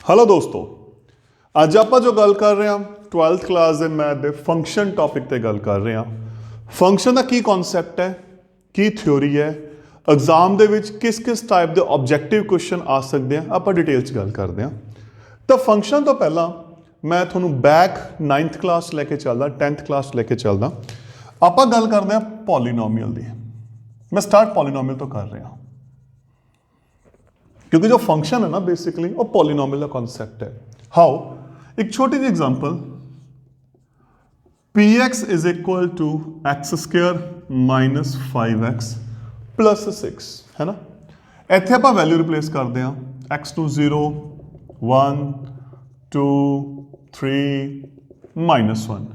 Hello दोस्तों, ਅੱਜ ਆਪਾਂ ਜੋ ਗੱਲ ਕਰ ਰਹੇ ਹਾਂ 12th ਕਲਾਸ ਦੇ ਮੈਥ ਦੇ ਫੰਕਸ਼ਨ ਟੌਪਿਕ ਤੇ ਗੱਲ ਕਰ ਰਹੇ ਹਾਂ। ਫੰਕਸ਼ਨ ਦਾ ਕੀ ਕਨਸੈਪਟ ਹੈ, ਕੀ ਥਿਉਰੀ ਹੈ, ਐਗਜ਼ਾਮ ਦੇ ਵਿੱਚ ਕਿਸ ਕਿਸ ਟਾਈਪ ਦੇ ਆਬਜੈਕਟਿਵ ਕੁਐਸਚਨ ਆ ਸਕਦੇ ਆ, ਆਪਾਂ ਡਿਟੇਲ 'ਚ ਗੱਲ ਕਰਦੇ ਹਾਂ। ਤਾਂ ਫੰਕਸ਼ਨ ਤੋਂ ਪਹਿਲਾਂ ਮੈਂ ਤੁਹਾਨੂੰ ਬੈਕ 9th ਕਲਾਸ ਲੈ ਕੇ ਚੱਲਦਾ, 10th ਕਲਾਸ ਲੈ ਕੇ ਚੱਲਦਾ। ਆਪਾਂ ਗੱਲ ਕਰਦੇ ਹਾਂ ਪੋਲੀਨੋਮੀਅਲ ਦੀ। ਮੈਂ ਸਟਾਰਟ ਪੋਲੀਨੋਮੀਅਲ ਤੋਂ ਕਰ ਰਿਹਾ क्योंकि जो फंक्शन है ना बेसिकली वो पॉलिनोमियल का कॉन्सेप्ट है। हाउ, एक छोटी सी example, px is equal to x square minus 5x plus 6 है ना। इत्थे आपां वैल्यू रिप्लेस करते हैं, x टू 0 1 2 3 माइनस 1।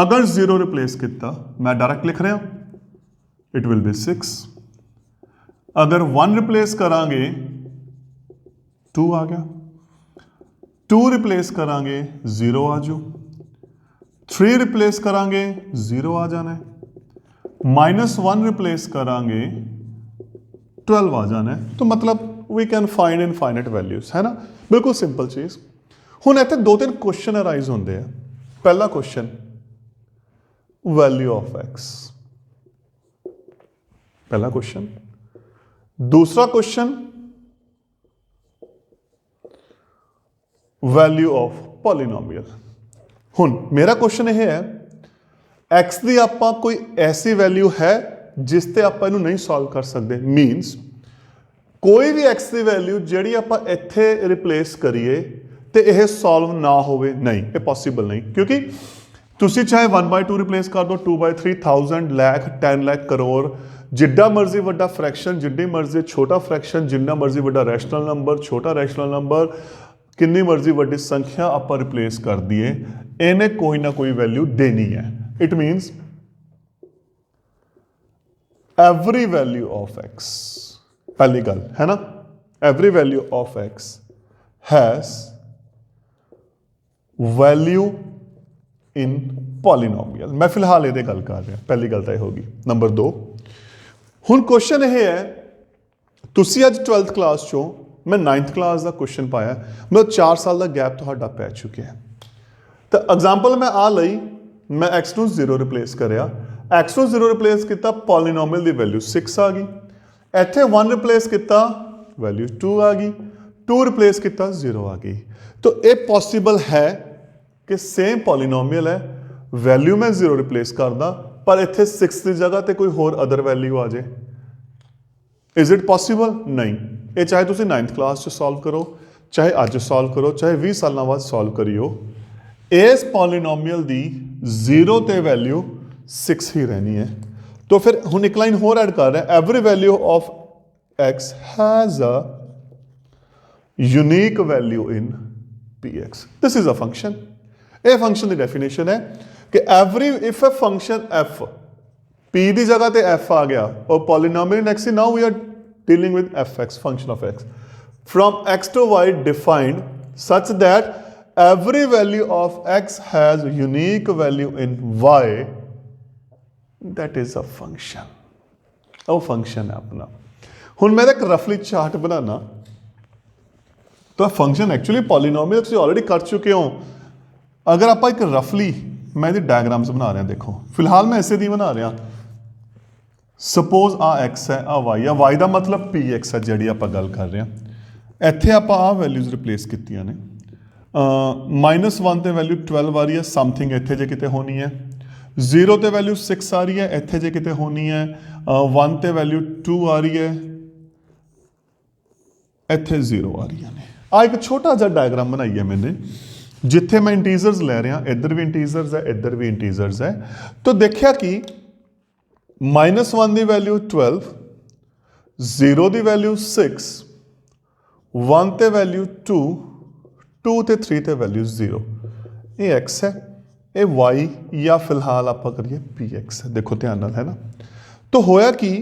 अगर 0 रिप्लेस किया मैं डायरेक्ट लिख रहा, इट विल बी 6। अगर 1 रिप्लेस करांगे 2 आ गया, 2 रिप्लेस करांगे 0 आ जाओ, 3 रिप्लेस करांगे 0 आ जाना है, -1 रिप्लेस करांगे 12 आ जाना है। तो मतलब we can find infinite values, है ना। बिल्कुल सिंपल चीज़। हुण इत्थे 2-3 क्वेश्चन अराइज होंदे हैं। पहला क्वेश्चन, वैल्यू ऑफ एक्स, पहला क्वेश्चन। दूसरा क्वेश्चन, वैल्यू ऑफ पॉलीनोमियल। हुण मेरा क्वेश्चन यह है, एक्स की आपां कोई ऐसी वैल्यू है जिस ते आपां इहनूं नहीं सॉल्व कर सकते। मीनस कोई भी एक्स की वैल्यू जिहड़ी आपां इत्थे रिप्लेस करिए तो यह सॉल्व ना होवे, नहीं, ये पॉसीबल नहीं। क्योंकि तुसी चाहे 1/2 रिप्लेस कर दो, 2/3, 1000 लाख 10 लाख करोड़, जिड्डा मर्जी वड्डा फ्रैक्शन, जिड्डी मर्जी छोटा फ्रैक्शन, जिन्ना मर्जी वड्डा रैशनल नंबर, छोटा रैशनल नंबर, किन्नी मर्जी वड्डी संख्या आप रिप्लेस कर दिए, इन्हें कोई ना कोई वैल्यू देनी है। It means every value of x, पहली गल है ना, every value of x has value in polynomial. मैं फिलहाल ये गल कर रहा, पहली गल तो यह होगी। नंबर 2, हुण क्वेश्चन यह है, तुसी अज 12th क्लास चो, मैं 9th क्लास का क्वेश्चन पाया, मतलब 4 साल का गैप तुहाडा पै चुके हैं। तो एग्जाम्पल मैं आ लई, मैं एक्स नूं 0 रिप्लेस करया, एक्स नूं 0 रिप्लेस किया, पॉलीनोमियल की वैल्यू 6 आ गई। इत्थे 1 रिप्लेस किया, वैल्यू 2 आ गई, 2 रिप्लेस किया, 0 आ गई। तो ये पॉसीबल है कि सेम पॉलीनोमियल है, वैल्यू मैं 0 रिप्लेस करदा, पर इत्थे 6 की जगह पर कोई होर अदर वैल्यू आ जाए। Is it possible? नहीं। ये चाहे तुसी 9th क्लास सॉल्व करो, चाहे अज सॉल्व करो, चाहे 20 साल बाद सॉल्व करियो, इस पॉलीनोमियल की 0 ते वैल्यू 6 ही रहनी है। तो फिर हुण एक लाइन होर ऐड कर रहे हैं, every value of x has a unique value in p x. This is a function. ये फंक्शन की डेफिनेशन है कि every if a function f, p की जगह पे एफ आ गया और polynomial x, now we are dealing with fx, function of x, from x to y defined such that every value of x has unique value in y, that is a function। वो function है अपना। हुण मैं एक रफली chart बनाना, तो function actually polynomial तुसीं already कर चुके हो। अगर आप एक रफली, मैं डायग्राम्स बना रहा, देखो फिलहाल मैं इसे दी बना रहा। सपोज आ एक्स है, आ वाई है, वाई का मतलब पी एक्स है जी आप गल कर रहे हैं। इत्थे आप आ वैल्यूज रिप्लेस कीतियां ने, -1 ते वैल्यू 12 आ रही है, समथिंग इत्थे जे किते होनी है, 0 ते वैल्यू 6 आ रही है, इत्थे जे किते होनी है, 1 ते वैल्यू 2 आ रही है, इत्थे 0 आ रही ने। आ एक छोटा सा डायग्राम बनाई है मैंने, जिथे मैं इंटीजर्स लै रहा, इधर भी इंटीजर्स है, इधर भी इंटीजर्स है। तो देखिया कि -1 की वैल्यू 12, 0 की वैल्यू 6, 1 ते वैल्यू 2, 2 ते 3 ते वैल्यू 0। ये एक्स है, ये वाई, या फिलहाल आप करिए पी एक्स है। देखो ध्यान नाल, है ना। तो होया कि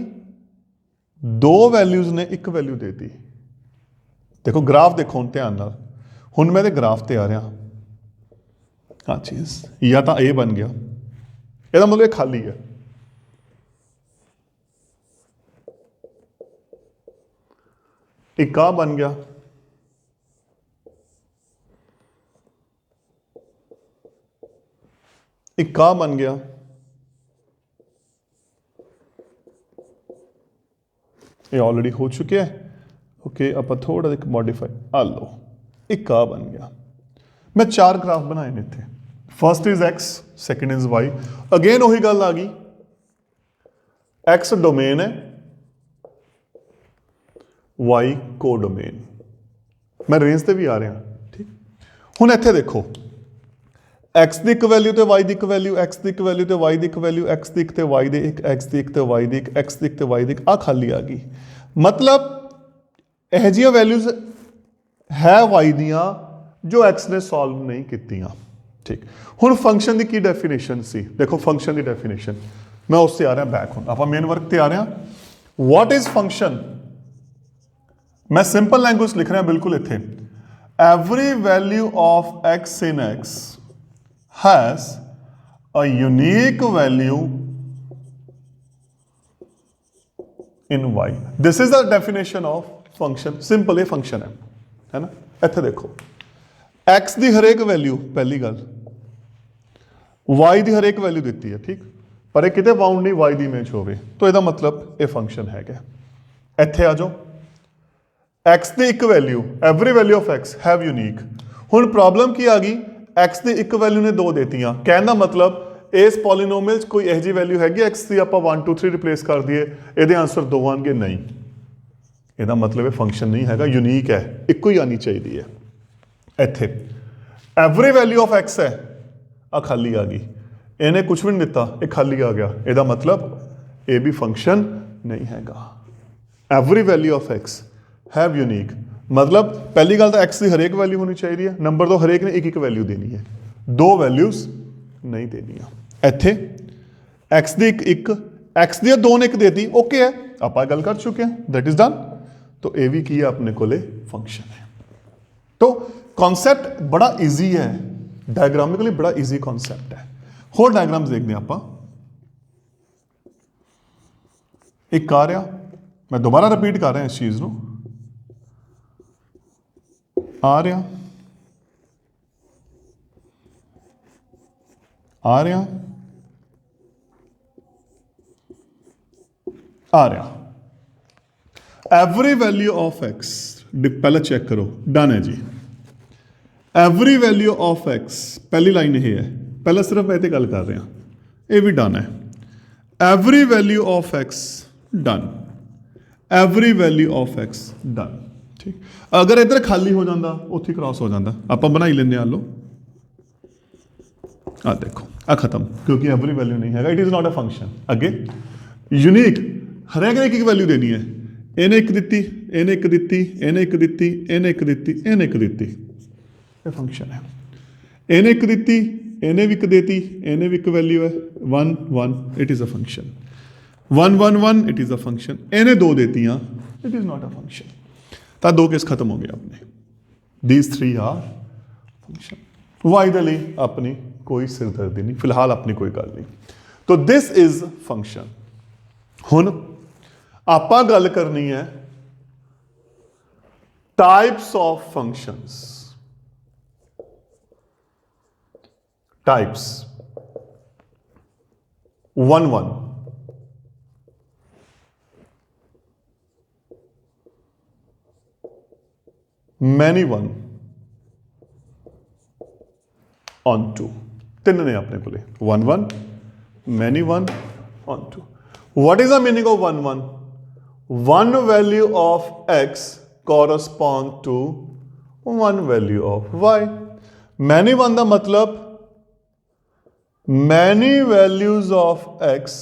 2 वैल्यूज ने एक वैल्यू दे दी। देखो ग्राफ देखो हुण ध्यान नाल, हुण मैं ग्राफ ते आ रहा, हाँ चीज़ या तो ए बन गया, यदा मतलब ये खाली है, एक आ बन गया, एक आ बन गया, ये ऑलरेडी हो चुके हैं। ओके आप थोड़ा जिहा मॉडिफाई आ लो, एक आ बन गया। मैं 4 ग्राफ बनाए ने थे, first is x, second is y. Again वही गल आ गई, एक्स डोमेन है, वाई को डोमेन। मैं रेंज से भी आ रहा, ठीक। हुण इत्थे देखो, एक्स की एक वैल्यू तो वाई की एक वैल्यू, एक्स की एक वैल्यू तो वाई की एक वैल्यू, एक्स की एक तो वाई की एक, एक्स की एक तो वाई की एक, एक्स की एक तो वाई की एक, आ खाली आ गई। मतलब यह जी वैल्यूज है वाई दियाँ जो एक्स ने सॉल्व नहीं कीतियां, ठीक। हुण फंक्शन की की डेफिनेशन सी, देखो फंक्शन की डेफिनेशन, मैं उससे आ रहा बैक, हुण आप मेन वर्क ते आ रहे हैं। व्हाट इज फंक्शन, मैं सिंपल लैंग्वेज लिख रहा बिल्कुल इत्थे, every value of x in x has a unique value in y. This is the definition of function. Simple ये function है ना। इत्थे देखो x की हरेक वैल्यू, पहली गल y की हरेक वैल्यू दी है, ठीक, पर ये किते बाउंड नहीं y की इमेज होवे, तो यदा मतलब ये फंक्शन है। इत्थे आ जाओ, x की एक value, every value of x have unique. हुण प्रॉब्लम की आ गई, एक्स की एक वैल्यू ने 2 देतियां, कहने का मतलब इस पॉलीनोमियल कोई यह जी वैल्यू हैगी एक्स की, आप 1 2 3 रिप्लेस कर दिए, ये आंसर 2 आएंगे, नहीं, यदा मतलब ये फंक्शन नहीं हैगा, यूनीक है, एक ही आनी चाहिए है। इत्थे एवरी वैल्यू ऑफ एक्स है, आ खाली आ गई, इन्हें कुछ भी नहीं दिता, ये खाली आ गया, यदा मतलब ये भी फंक्शन नहीं हैगा। Every value of x have unique, मतलब पहली गल तो एक्स की हरेक वैल्यू होनी चाहिए है, नंबर 2 हरेक ने एक एक वैल्यू देनी है, 2 वैल्यूज नहीं देनिया। इत्थे एक्स की एक एक्स दी 2 ने 1 देती, ओके है, आप गल कर चुके हैं, दैट इज डन। तो ये भी की है अपने को फंक्शन है। तो कॉन्सैप्ट बड़ा ईजी है, डायग्रामिकली बड़ा ईजी कॉन्सैप्ट है। होर डायग्राम्स देखते हैं आप, एक आ रहा, मैं दोबारा रिपीट कर रहा इस चीज़ को, आ रहा आ रहा आ रहा एवरी वैल्यू ऑफ एक्स, पहले चेक करो, डन है जी। एवरी वैल्यू ऑफ एक्स, पहली लाइन ये है, पहले सिर्फ मैं गल कर रहा, ये भी डन है। Every value of x done, every value of x done, ठीक। अगर इधर खाली हो जाता, उत्थे क्रॉस हो जाता, आप बनाई लें, लो आ देखो, आ खत्म, क्योंकि एवरी वैल्यू नहीं है, it is not a function. अगे यूनीक, हरेक ने एक वैल्यू देनी है, इन्हें एक दी, इन्हें एक दी, इन्हें एक दी, इन्हें एक दी, इन्हें एक दी, ये फंक्शन है। इन्हें एक दी, इन्हें भी एक देती, इन्हें भी एक वैल्यू है, 1 1, it is a function. 1 1 1, it is a function. इन्हें 2 देती, it is not a function. तो 2 केस खत्म हो गए अपने, दीज 3 आर फंक्शन। वाई दे लिए अपनी कोई सिरदर्दी नहीं, फिलहाल अपनी कोई गल नहीं। तो दिस इज फंक्शन। हुण आपां गल करनी है types of functions. Types 1 1, many 1, on 2, 3 ने अपने को 1 1, many 1, on 2। What is the meaning of 1 1? 1 value of x correspond to 1 value of y। Many 1 का मतलब many values of x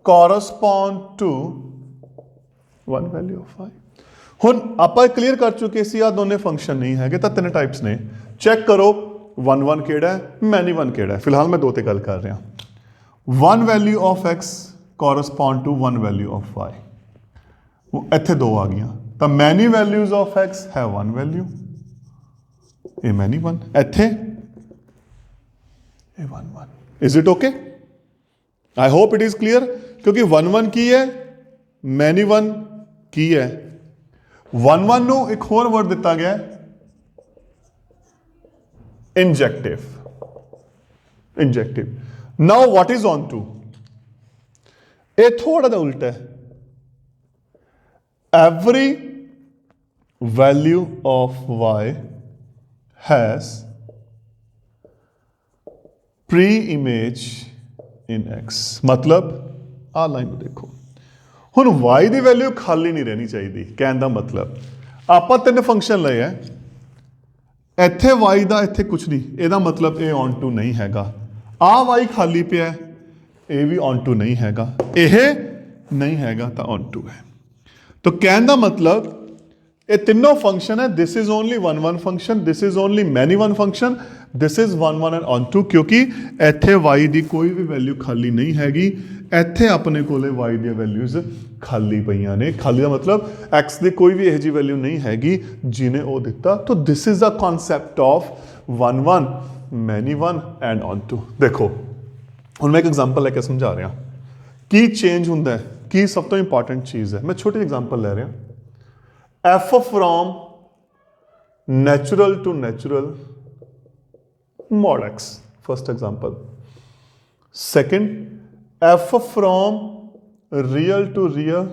correspond to 1 value of y। हुण आपां clear कर चुके सी, आ दोनों फंक्शन नहीं है, तो 3 टाइप्स ने। चेक करो 1 1 केड़ा है, मैनी 1 केड़ा है। फिलहाल मैं 2 ते गल कर रहा। 1 value of x correspond to 1 value of y, इत्थे 2 आ गई, तो मैनी वैल्यूज ऑफ x है 1 वैल्यू, ये मैनी 1, इत्थे 1 1। Is it okay? I hope it is clear, क्योंकि 1 1 की है, मैनी 1 की है। 1 1 नूं एक होर वर्ड दिता गया, injective. Injective. Now what is onto, ये थोड़ा सा उल्टा है। Every value of y has pre image in x, मतलब आ लाइन देखो हुण y की वैल्यू खाली नहीं रहनी चाहिए। कहने का मतलब आप तीन फंक्शन ले है, इत्थे y का इत्थे कुछ नहीं, ਇਹਦਾ मतलब ये ऑन टू नहीं हैगा। आ y खाली पिया है, ये भी ऑन टू नहीं हैगा, यह नहीं हैगा तो ऑन टू है। तो कहने का मतलब ये तीनों फंक्शन है, this is only one one function, this is only many one function, this is one one and onto, क्योंकि इत्थे y की कोई भी वैल्यू खाली नहीं हैगी, इत्थे अपने कोले y दी वैल्यूज खाली पईयां ने। खाली का मतलब x की कोई भी यह जी वैल्यू नहीं हैगी जिन्हें वो दिता। तो this is the concept of one one, many one and onto. देखो हुण मैं एक एग्जाम्पल लैके समझा रहा की चेंज हुंदा है, की सब तो इंपॉर्टेंट चीज़ है। मैं छोटी एग्जाम्पल लै रहा, f from natural to natural mod x, first example. Second f from real to real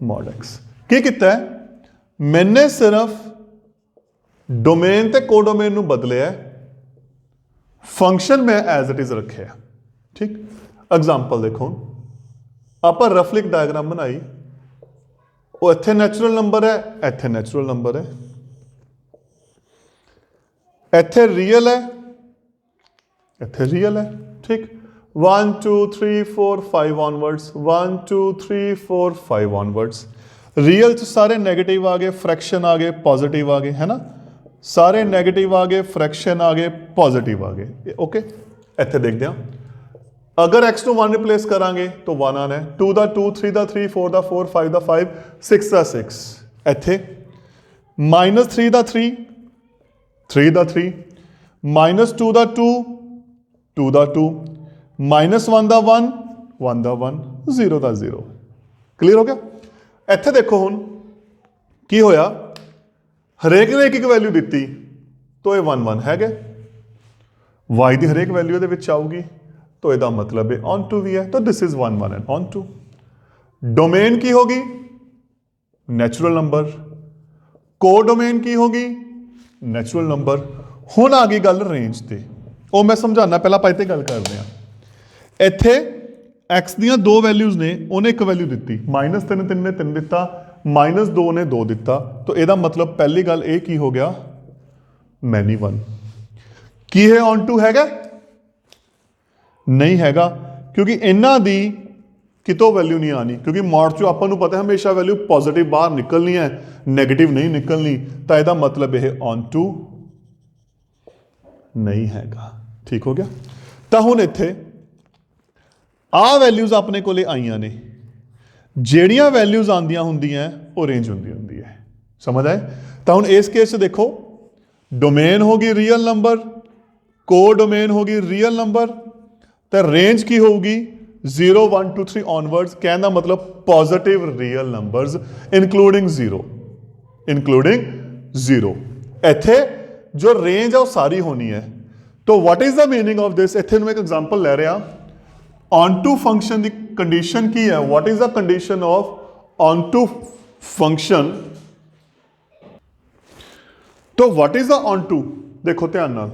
mod x। की किया है, मैंने सिर्फ डोमेन ते कोडोमेन नूं बदलिया, फंक्शन मैं एज इट इज रखे। ठीक, एग्जाम्पल देखो, आप रफली एक डायग्राम बनाई, वो इत्थे नेचुरल नंबर है, इत्थे नेचुरल नंबर है, इत्थे रियल है, इत्थे रियल है। ठीक, 1 2 3 4 5 ऑनवर्ड्स, 1 2 3 4 5 ऑनवर्ड्स। रियल च सारे नेगेटिव आ गए, फ्रैक्शन आ गए, पॉजिटिव आ गए, है ना, सारे नेगेटिव आ गए, फ्रैक्शन आ गए, पॉजिटिव आ गए। ओके, इत्थे देखते हैं, अगर x ਨੂੰ 1 रिप्लेस करांगे तो 1 आना है, 2 ਦਾ 2, 3 ਦਾ 3, 4 ਦਾ 4, 5 ਦਾ 5, 6 ਦਾ 6। ਇੱਥੇ -3 ਦਾ 3, 3 ਦਾ 3, -2 ਦਾ 2, 2 ਦਾ 2, -1 ਦਾ 1, 1 ਦਾ 1, 0 ਦਾ 0। ਕਲੀਅਰ ਹੋ ਗਿਆ। ਇੱਥੇ ਦੇਖੋ ਹੁਣ ਕੀ ਹੋਇਆ, ਹਰੇਕ ਨੇ ਇੱਕ ਵੈਲਿਊ ਦਿੱਤੀ, तो ये 1 1 है, y ਦੀ ਹਰੇਕ ਵੈਲਿਊ ਇਹਦੇ ਵਿੱਚ ਆਊਗੀ, तो यदा मतलब है ऑन टू भी है, तो this is 1 1 and onto. Domain की होगी नेचुरल नंबर, को डोमेन की होगी नेचुरल नंबर। हुण आ गई गल रेंज ते, वो मैं समझाना, पहला पाई ते गल करते हैं। इत्थे x दियां दो वैल्यूज ने, उन्हें एक वैल्यू दी, -3 3 ने 3 दिता, -2 ने 2 दिता, तो यदा मतलब पहली गल ये की हो गया, मैनी वन। की है ऑन टू हैगा, नहीं हैगा, क्योंकि इन्हां दी कितों वैल्यू नहीं आनी, क्योंकि मॉड चो आपां नूं पता है हमेशा वैल्यू पॉजिटिव बाहर निकलनी है, नेगेटिव नहीं निकलनी, तो यदा मतलब यह ऑन टू नहीं हैगा। ठीक हो गया। तो हुण इत्थे आ वैल्यूज अपने कोले आईयां ने, जिहड़ियां वैल्यूज आंदियां हुंदियां वो रेंज हुंदी है, समझ आए। तो हुण इस केस देखो, डोमेन होगी रियल नंबर, को डोमेन होगी रियल नंबर, तो रेंज की होगी 0 1 2 3 ऑनवर्ड्स। कहना मतलब positive real numbers including zero. इत्थे जो रेंज है वो सारी होनी है। तो what is the meaning of this, इत्थे मैं एक एग्जांपल ले रहा, ऑन टू फंक्शन की कंडीशन की है, what is the condition of onto function. तो what is the onto, देखो ध्यान नाल,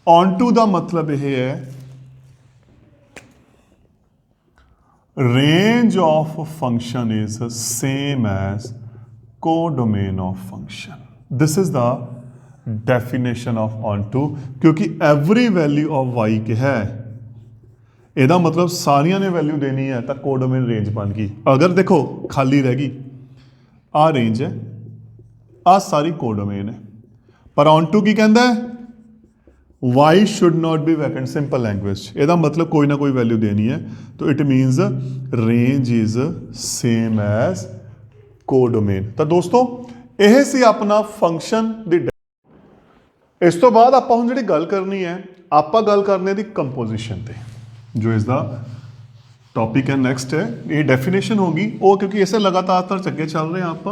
ऑन टू का मतलब यह है range of function is same as codomain of function. This is the definition of onto, क्योंकि every value of y के है, ਇਹਦਾ मतलब सारिया ने वैल्यू देनी है, तो कोडोमेन रेंज बन गई। अगर देखो खाली रह गई, आ रेंज है, आ सारी कोडोमेन है, पर onto की कहता है y should not be vacant, simple language. ਇਹਦਾ मतलब कोई ना कोई वैल्यू देनी है, तो it means range is same as codomain. तो दोस्तों यह सी अपना फंक्शन दी। इस तो बाद आप हुण जिहड़ी गल करनी है, आप गल करने दी कंपोजिशन ते, जो इसका टॉपिक है नेक्स्ट है, ये डेफिनेशन होगी वो, क्योंकि इसे लगातार चक्के चल रहे हैं आप।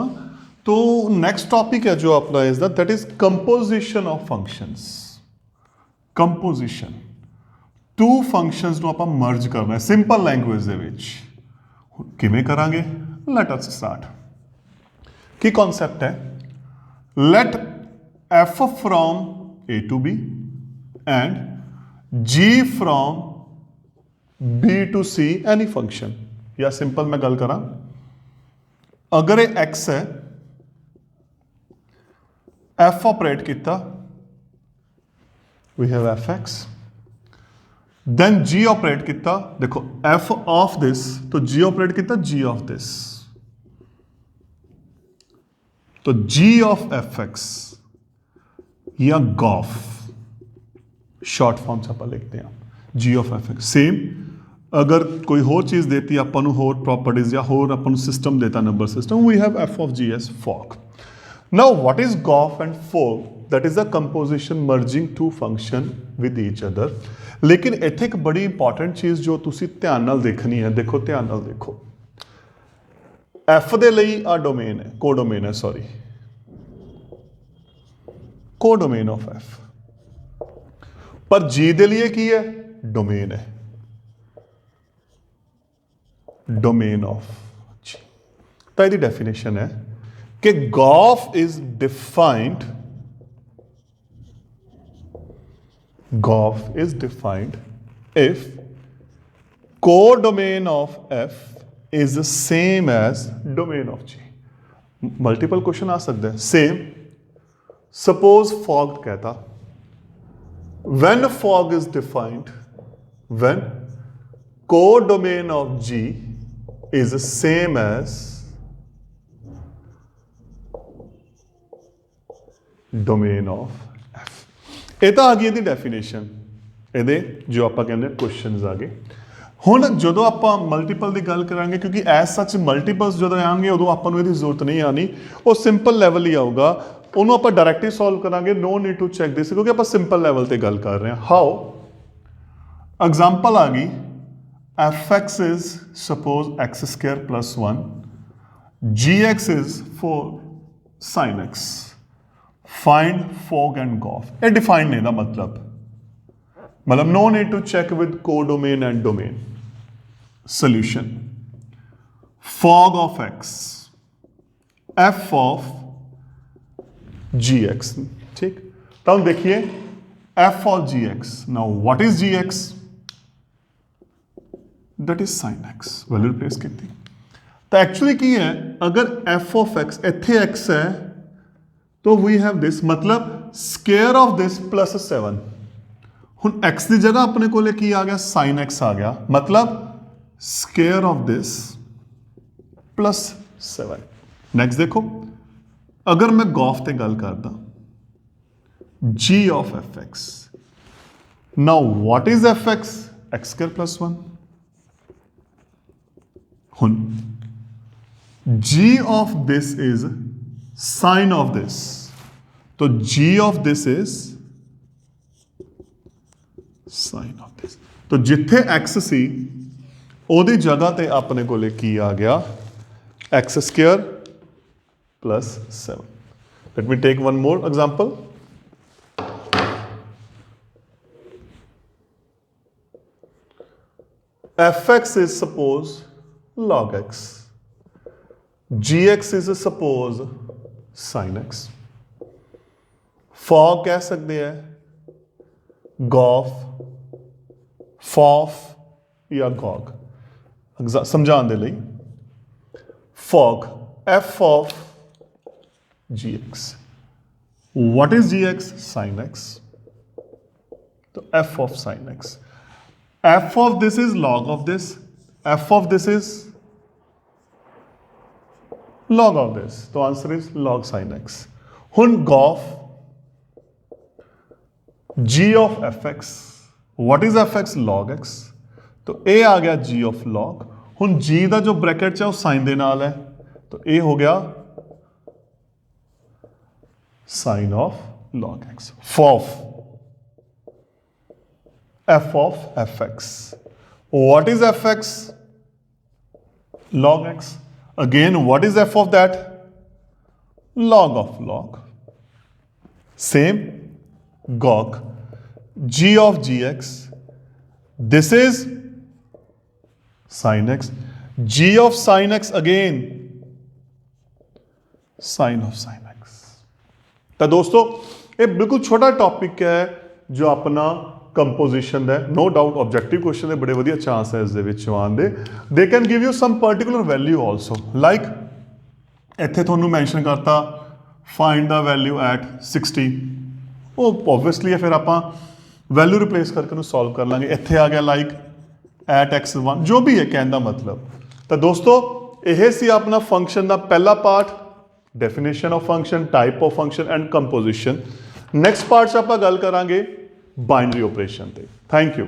तो नेक्स्ट टॉपिक है जो अपना इसका, that is composition of functions. Composition two functions ਨੂੰ ਆਪਾਂ ਮਰਜ ਕਰਨਾ ਹੈ ਸਿੰਪਲ ਲੈਂਗੁਏਜ ਦੇ ਵਿੱਚ। ਕਿਵੇਂ ਕਰਾਂਗੇ? Let us start. ਕੀ ਕਨਸੈਪਟ ਹੈ? Let f from a to b and g from b to c any function। या सिंपल मैं गल करा, अगर ये x है, f ऑपरेट किया, we have fx, then g operate किया, देखो f ऑफ दिस, तो g ऑपरेट किया g ऑफ दिस, तो g ऑफ fx या गॉफ शॉर्ट फॉर्म से आप लिखते हैं g of f x. Same अगर कोई होर चीज़ देती है अपन होर प्रॉपर्टीज या होर अपन सिस्टम देता number system, we have f of g as fog. Now what is gof and fog? That is a composition merging two function with each other. लेकिन इत्थे एक बड़ी इंपॉर्टेंट चीज़ जो तुसी ध्यान नाल देखनी है, देखो ध्यान नाल देखो, एफ दे लई आ डोमेन है, कोडोमेन है, सॉरी कोडोमेन ऑफ एफ, पर जी दे लिए की है? डोमेन है, डोमेन ऑफ जी। तो यदि डेफिनेशन है कि g of f is defined, g of f is defined if codomain of f is same as domain of g. Multiple question आ सकते हैं। सेम सपोज फॉग कहता, when fog is defined when codomain of G is same as domain of F। ਇਹ ਤਾਂ ਆ ਗਈ ਇਹਦੀ definition, ਇਹਦੇ ਜੋ ਆਪਾਂ ਕਹਿੰਦੇ ਕੁਐਸਚਨਸ ਆ ਗਏ। ਹੁਣ ਜਦੋਂ ਆਪਾਂ ਮਲਟੀਪਲ ਦੀ ਗੱਲ ਕਰਾਂਗੇ, ਕਿਉਂਕਿ ਐਸ ਸੱਚ ਮਲਟੀਪਲਸ ਜਦੋਂ ਆਉਣਗੇ ਉਦੋਂ ਆਪਾਂ ਨੂੰ ਇਹਦੀ ਜ਼ਰੂਰਤ ਨਹੀਂ ਆਣੀ, ਉਹ ਸਿੰਪਲ ਲੈਵਲ ਹੀ ਆਊਗਾ, ਉਹਨੂੰ ਆਪਾਂ ਡਾਇਰੈਕਟਲੀ ਸੋਲਵ ਕਰਾਂਗੇ। ਨੋ ਨੀਡ ਟੂ ਚੈੱਕ ਦਿਸ, ਕਿਉਂਕਿ ਆਪਾਂ ਸਿੰਪਲ ਲੈਵਲ ਤੇ ਗੱਲ ਕਰ ਰਹੇ ਹਾਂ। ਹਾਊ? ਐਗਜ਼ਾਮਪਲ ਆ ਗਈ, f x is suppose x square plus 1, g x is four sine x, find fog and gof. ये डिफाइंड नहीं, मतलब no need to check with codomain and domain. Solution fog of x, f of g x, ठीक। तो हम देखिए f of g x. Now what is g x? That is sine x, value replace की। तो actually की है, अगर f of x इत्थे एक्स है तो वी हैव दिस, मतलब स्केयर ऑफ दिस प्लस 7। हुण एक्स की जगह अपने को की आ गया, साइन एक्स आ गया, मतलब square of this plus 7। Next देखो, अगर मैं गॉफ ते गल करदा, g of f x. Now what is f x? X square plus 1। हुन g of this is sine of this, तो g of this is sine of this. तो जिथे एक्स सी ओदी जगह ते अपने को की आ गया x square plus 7। Let me take one more example. F x is suppose log x, gx is suppose sin x। Fog कह सकते हैं, गॉफ, फॉफ या गॉग। समझाने दे लई, f of g f of g x. What is g x? Sine x, तो f of sine x. F of this is log of this, f of this is log of this, तो answer is log sin x। हुन g of f g of fx, what is fx? log x, तो a आ गया g of log। हुन g का जो bracket है वो sign दे नाल है, तो a हो गया sine of log x। Fof f of fx, what is fx? log x। Again, what is f of that? Log of log। Same, gog, g of gx, this is sin x, g of sin x again sin of sin x। ਤਾਂ ਦੋਸਤੋ ਇਹ ਬਿਲਕੁਲ ਛੋਟਾ topic ਹੈ ਜੋ ਆਪਣਾ composition ਦਾ, no doubt objective question ਦੇ ਬੜੇ ਵਧੀਆ ਚਾਂਸ ਹੈ ਇਸ ਦੇ ਵਿੱਚ ਆਉਣ ਦੇ। They can give you sum particular value also, like ਇੱਥੇ ਤੁਹਾਨੂੰ ਮੈਂਸ਼ਨ ਕਰਤਾ ਫਾਈਂਡ ਦਾ ਵੈਲਿਊ ਐਟ 60, ਉਹ ਓਬਵੀਅਸਲੀ ਹੈ, ਫਿਰ ਆਪਾਂ ਵੈਲਿਊ ਰਿਪਲੇਸ ਕਰਕੇ ਉਹਨੂੰ ਸੋਲਵ ਕਰ ਲਾਂਗੇ। ਇੱਥੇ ਆ ਗਿਆ ਲਾਈਕ ਐਟ x1, ਜੋ ਵੀ ਹੈ ਕਹਿਣ ਦਾ ਮਤਲਬ। ਤਾਂ ਦੋਸਤੋ ਇਹ ਸੀ ਆਪਣਾ ਫੰਕਸ਼ਨ ਦਾ ਪਹਿਲਾ part, definition of function, type of function and composition. Next part 'ਚ ਆਪਾਂ ਗੱਲ ਕਰਾਂਗੇ ਬਾਈਨਰੀ ਆਪਰੇਸ਼ਨ ਤੇ। Thank you.